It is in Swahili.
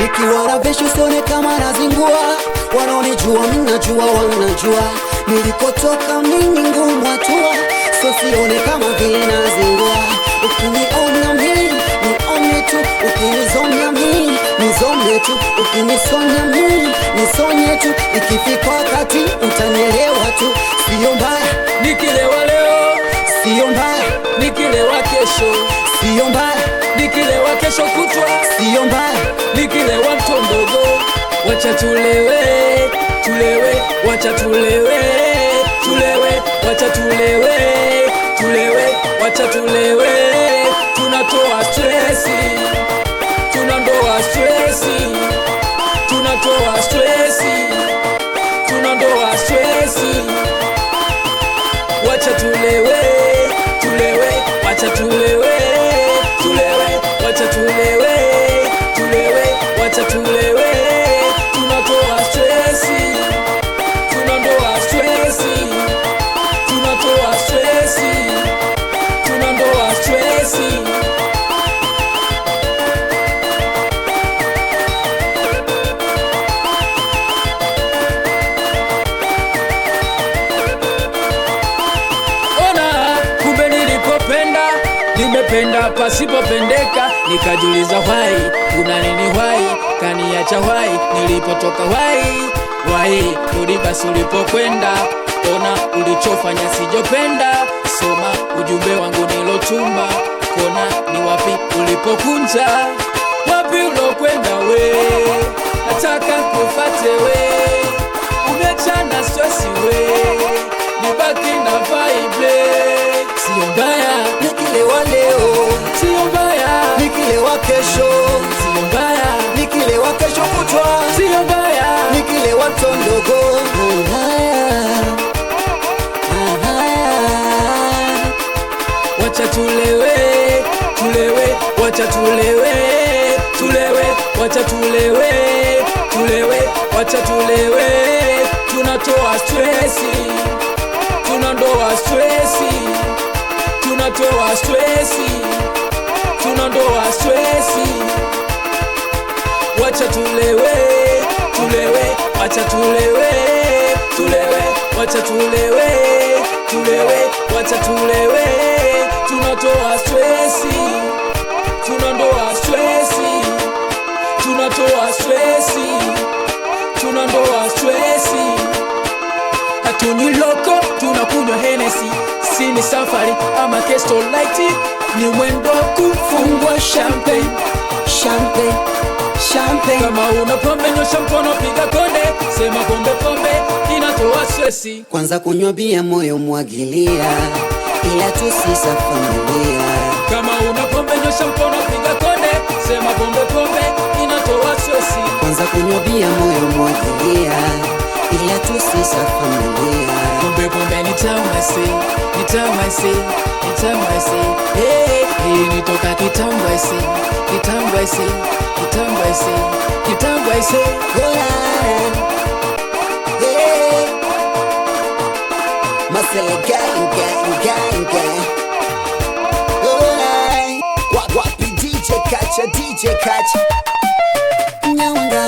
Nikiwara vesho sione kama nazingua, wanaonijua minajua, wanajua nilikotoka mimi ngumu hatua, so sione kama vile nazingua. Ukiniona mimi nione tu, ukinizomea mimi nizomee tu, ukinisonya mimi nisonye tu, ikifika wakati utanielewa tu. Sio mbaya nikilewa leo, sio mbaya nikilewa kesho, sio mbaya nikilewa kesho kutwa, sio mbaya nikilewa mtondogo. Wacha tulewe, tulewe, wacha tulewe, tulewe, wacha tulewe, tulewe, wacha tulewe. Tunatoa stressi, tunandoa stressi, tunatoa stressi, tunandoa stressi. Wacha tulewe, tulewe, wacha tulewe, tulewe, wacha tulewe, tulewe, wacha tulewe. Tunatoa stressi, tunandoa stressi, tunatoa stressi, tunandoa stressi. Nimependa pasipopendeka, nikajuliza why, kuna nini why, kaniacha why, nilipotoka why, rudi basi ulipokwenda, ona ulichofanya sijopenda, soma ujumbe wangu nilotuma, kona ni wapi ulipokunja, wapi ulokwenda we, nataka kufate we, umechana stress we, nibaki na vibe. Sio mbaya nikilewa leo, sio mbaya nikilewa kesho, sio mbaya nikilewa kesho kutwa, sio mbaya nikilewa mtondogo. Wacha tulewe, tulewe, wacha tulewe, tulewe, wacha tulewe, tulewe, wacha tulewe. Tunatoa stressi, tunandoa stressi, tunatoa stressi, tunandoa stressi. Wacha tulewe, tulewe, wacha tulewe, tulewe, wacha tulewe, tulewe, wacha tulewe. Tunatoa stressi, tunandoa stressi, tunatoa stressi, tunandoa stressi. Hatuni loko, tunakunywa Hennessy, sini safari ama Kesto Light, ni mwendo kufungwa champagne, champagne, champagne. Kama una pombe nyosha mkono piga konde, sema pombe pombe inatoa stressi. Kwanza kunywa bia moyo mwagilia, ila tusisa familia. Kama una pombe nyosha mkono piga konde, sema pombe pombe inatoa stressi. Kwanza kunywa bia moyo mwagilia, ila tusisa familia. Pombe pombe ni tamu aise, ni tamu aise, ni tamu aise. Hey, hey, nitoka kitambo aise, kitambo aise, kitambo aise, kitambo aise. Masele gang. Wapi DJ Kacha, DJ Kacha. Nyawanga